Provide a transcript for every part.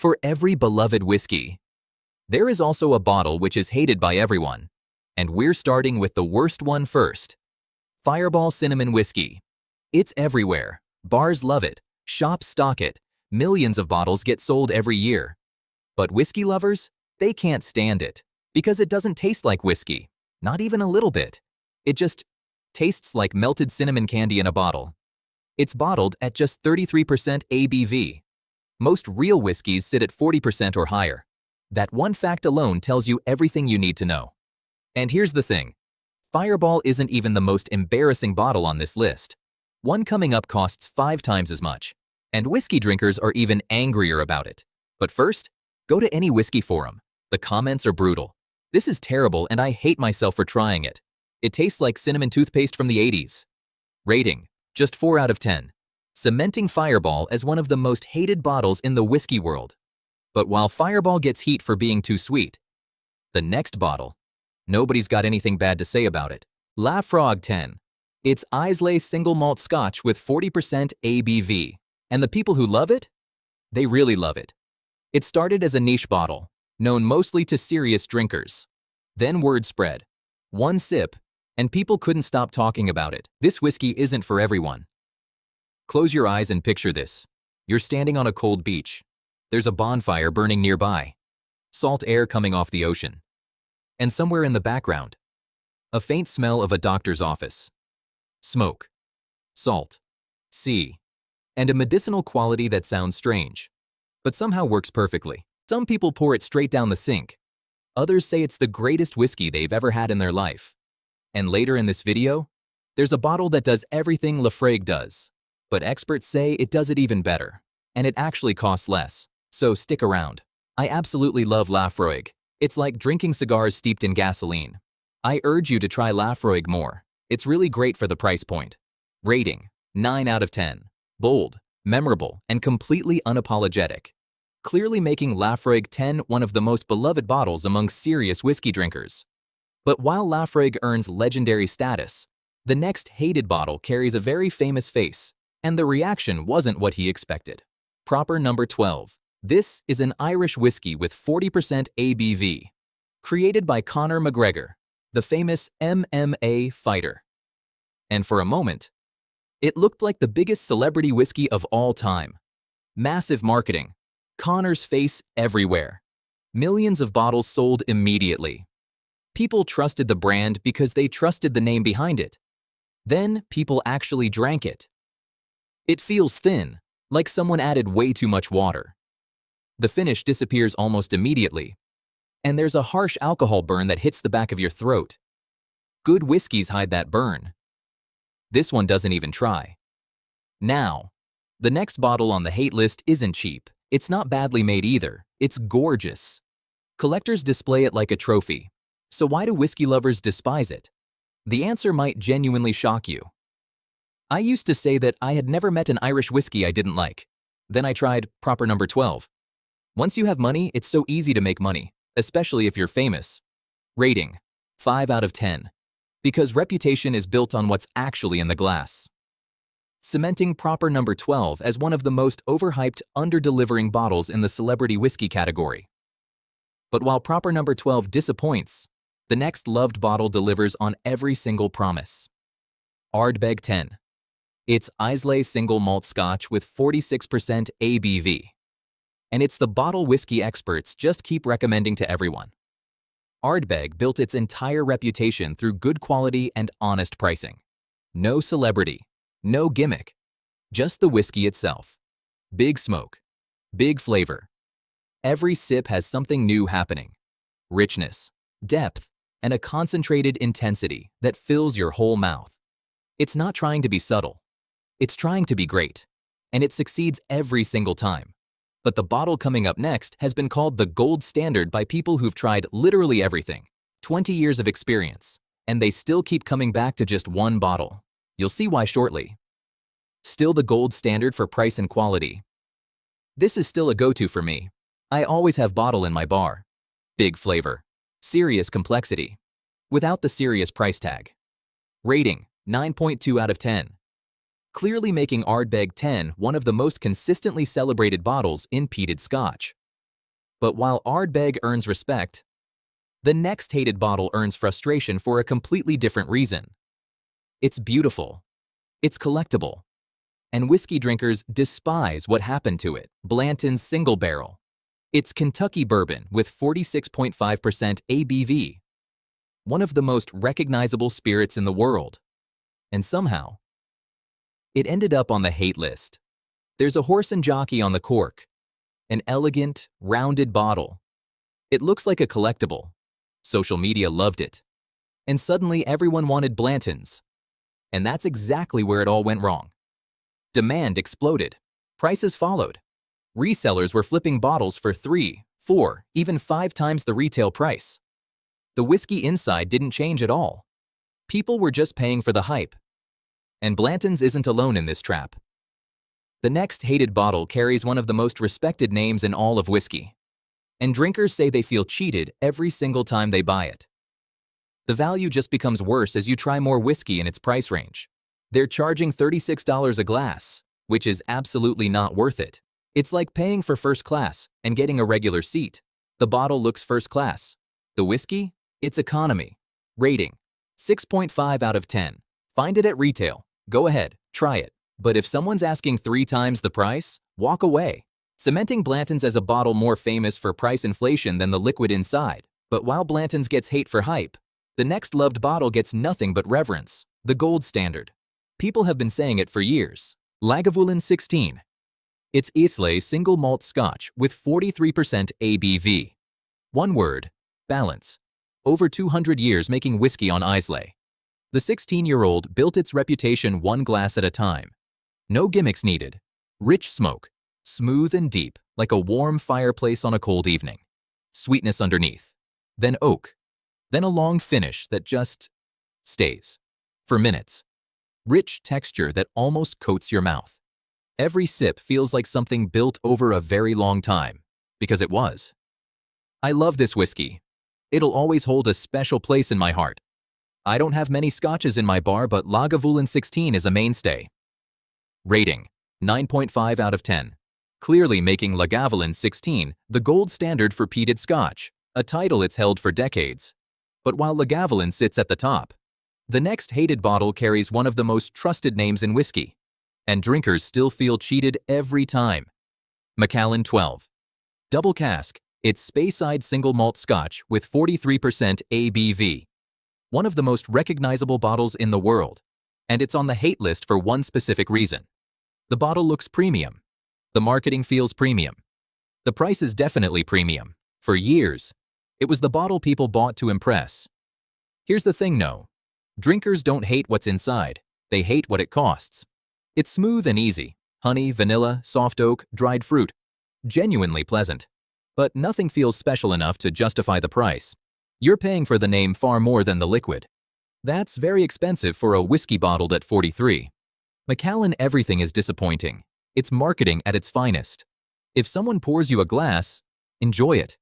For every beloved whiskey, there is also a bottle which is hated by everyone. And we're starting with the worst one first. Fireball Cinnamon Whiskey. It's everywhere. Bars love it. Shops stock it. Millions of bottles get sold every year. But whiskey lovers? They can't stand it. Because it doesn't taste like whiskey. Not even a little bit. It just tastes like melted cinnamon candy in a bottle. It's bottled at just 33% ABV. Most real whiskeys sit at 40% or higher. That one fact alone tells you everything you need to know. And here's the thing. Fireball isn't even the most embarrassing bottle on this list. One coming up costs 5 times as much. And whiskey drinkers are even angrier about it. But first, go to any whiskey forum. The comments are brutal. This is terrible and I hate myself for trying it. It tastes like cinnamon toothpaste from the 80s. Rating, just 4 out of 10. Cementing Fireball as one of the most hated bottles in the whiskey world. But while Fireball gets heat for being too sweet, the next bottle, nobody's got anything bad to say about it. Laphroaig 10. It's Islay single malt scotch with 40% ABV. And the people who love it? They really love it. It started as a niche bottle, known mostly to serious drinkers. Then word spread. One sip, and people couldn't stop talking about it. This whiskey isn't for everyone. Close your eyes and picture this. You're standing on a cold beach. There's a bonfire burning nearby. Salt air coming off the ocean. And somewhere in the background, a faint smell of a doctor's office. Smoke. Salt. Sea. And a medicinal quality that sounds strange, but somehow works perfectly. Some people pour it straight down the sink. Others say it's the greatest whiskey they've ever had in their life. And later in this video, there's a bottle that does everything Laphroaig does. But experts say it does it even better. And it actually costs less. So stick around. I absolutely love Laphroaig. It's like drinking cigars steeped in gasoline. I urge you to try Laphroaig more. It's really great for the price point. Rating, 9 out of 10. Bold, memorable, and completely unapologetic. Clearly making Laphroaig 10 one of the most beloved bottles among serious whiskey drinkers. But while Laphroaig earns legendary status, the next hated bottle carries a very famous face, and the reaction wasn't what he expected. Proper number 12. This is an Irish whiskey with 40% ABV. Created by Conor McGregor, the famous MMA fighter. And for a moment, it looked like the biggest celebrity whiskey of all time. Massive marketing. Conor's face everywhere. Millions of bottles sold immediately. People trusted the brand because they trusted the name behind it. Then people actually drank it. It feels thin, like someone added way too much water. The finish disappears almost immediately. And there's a harsh alcohol burn that hits the back of your throat. Good whiskeys hide that burn. This one doesn't even try. Now, the next bottle on the hate list isn't cheap. It's not badly made either. It's gorgeous. Collectors display it like a trophy. So why do whiskey lovers despise it? The answer might genuinely shock you. I used to say that I had never met an Irish whiskey I didn't like. Then I tried proper number 12. Once you have money, it's so easy to make money, especially if you're famous. Rating, 5 out of 10. Because reputation is built on what's actually in the glass. Cementing proper number 12 as one of the most overhyped, under-delivering bottles in the celebrity whiskey category. But while proper number 12 disappoints, the next loved bottle delivers on every single promise. Ardbeg 10. It's Islay single malt scotch with 46% ABV. And it's the bottle whiskey experts just keep recommending to everyone. Ardbeg built its entire reputation through good quality and honest pricing. No celebrity, no gimmick, just the whiskey itself. Big smoke, big flavor. Every sip has something new happening. Richness, depth, and a concentrated intensity that fills your whole mouth. It's not trying to be subtle. It's trying to be great. And it succeeds every single time. But the bottle coming up next has been called the gold standard by people who've tried literally everything. 20 years of experience. And they still keep coming back to just one bottle. You'll see why shortly. Still the gold standard for price and quality. This is still a go-to for me. I always have bottle in my bar. Big flavor. Serious complexity. Without the serious price tag. Rating, 9.2 out of 10. Clearly making Ardbeg 10 one of the most consistently celebrated bottles in peated Scotch. But while Ardbeg earns respect, the next hated bottle earns frustration for a completely different reason. It's beautiful. It's collectible. And whiskey drinkers despise what happened to it. Blanton's Single Barrel. It's Kentucky bourbon with 46.5% ABV. One of the most recognizable spirits in the world. And somehow, it ended up on the hate list. There's a horse and jockey on the cork. An elegant, rounded bottle. It looks like a collectible. Social media loved it. And suddenly everyone wanted Blanton's. And that's exactly where it all went wrong. Demand exploded. Prices followed. Resellers were flipping bottles for 3, 4, even 5 times the retail price. The whiskey inside didn't change at all. People were just paying for the hype. And Blanton's isn't alone in this trap. The next hated bottle carries one of the most respected names in all of whiskey. And drinkers say they feel cheated every single time they buy it. The value just becomes worse as you try more whiskey in its price range. They're charging $36 a glass, which is absolutely not worth it. It's like paying for first class and getting a regular seat. The bottle looks first class. The whiskey? It's economy. Rating: 6.5 out of 10. Find it at retail. Go ahead, try it. But if someone's asking 3 times the price, walk away. Cementing Blanton's as a bottle more famous for price inflation than the liquid inside. But while Blanton's gets hate for hype, the next loved bottle gets nothing but reverence. The gold standard. People have been saying it for years. Lagavulin 16. It's Islay single malt scotch with 43% ABV. One word: balance. Over 200 years making whiskey on Islay. The 16-year-old built its reputation one glass at a time. No gimmicks needed. Rich smoke, smooth and deep, like a warm fireplace on a cold evening. Sweetness underneath. Then oak. Then a long finish that just stays. For minutes. Rich texture that almost coats your mouth. Every sip feels like something built over a very long time. Because it was. I love this whiskey. It'll always hold a special place in my heart. I don't have many scotches in my bar, but Lagavulin 16 is a mainstay. Rating: 9.5 out of 10. Clearly making Lagavulin 16 the gold standard for peated scotch, a title it's held for decades. But while Lagavulin sits at the top, the next hated bottle carries one of the most trusted names in whiskey. And drinkers still feel cheated every time. Macallan 12. Double cask. It's Speyside single malt scotch with 43% ABV. One of the most recognizable bottles in the world. And it's on the hate list for one specific reason. The bottle looks premium. The marketing feels premium. The price is definitely premium. For years, it was the bottle people bought to impress. Here's the thing, no. Drinkers don't hate what's inside. They hate what it costs. It's smooth and easy. Honey, vanilla, soft oak, dried fruit. Genuinely pleasant. But nothing feels special enough to justify the price. You're paying for the name far more than the liquid. That's very expensive for a whiskey bottled at 43. Macallan everything is disappointing. It's marketing at its finest. If someone pours you a glass, enjoy it.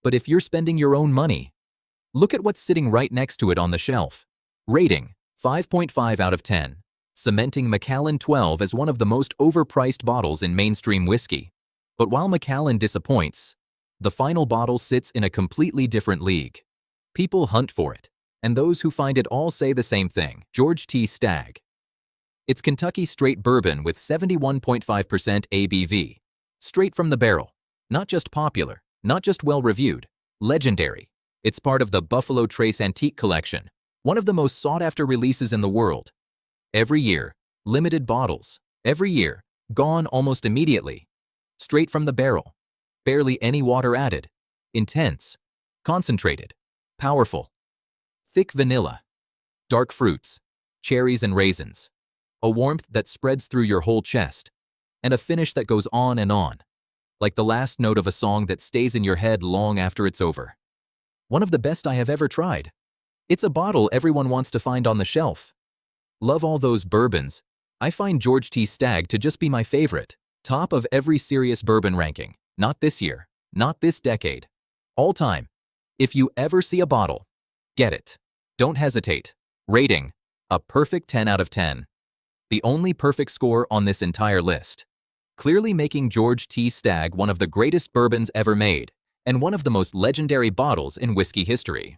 But if you're spending your own money, look at what's sitting right next to it on the shelf. Rating: 5.5 out of 10. Cementing Macallan 12 as one of the most overpriced bottles in mainstream whiskey. But while Macallan disappoints, the final bottle sits in a completely different league. People hunt for it, and those who find it all say the same thing. George T. Stagg. It's Kentucky straight bourbon with 71.5% ABV. Straight from the barrel. Not just popular, not just well-reviewed, legendary. It's part of the Buffalo Trace Antique Collection, one of the most sought-after releases in the world. Every year, limited bottles. Every year, gone almost immediately. Straight from the barrel. Barely any water added. Intense. Concentrated. Powerful. Thick vanilla. Dark fruits. Cherries and raisins. A warmth that spreads through your whole chest. And a finish that goes on and on. Like the last note of a song that stays in your head long after it's over. One of the best I have ever tried. It's a bottle everyone wants to find on the shelf. Love all those bourbons. I find George T. Stagg to just be my favorite. Top of every serious bourbon ranking. Not this year. Not this decade. All time. If you ever see a bottle, get it. Don't hesitate. Rating: a perfect 10 out of 10. The only perfect score on this entire list. Clearly making George T. Stagg one of the greatest bourbons ever made. and one of the most legendary bottles in whiskey history.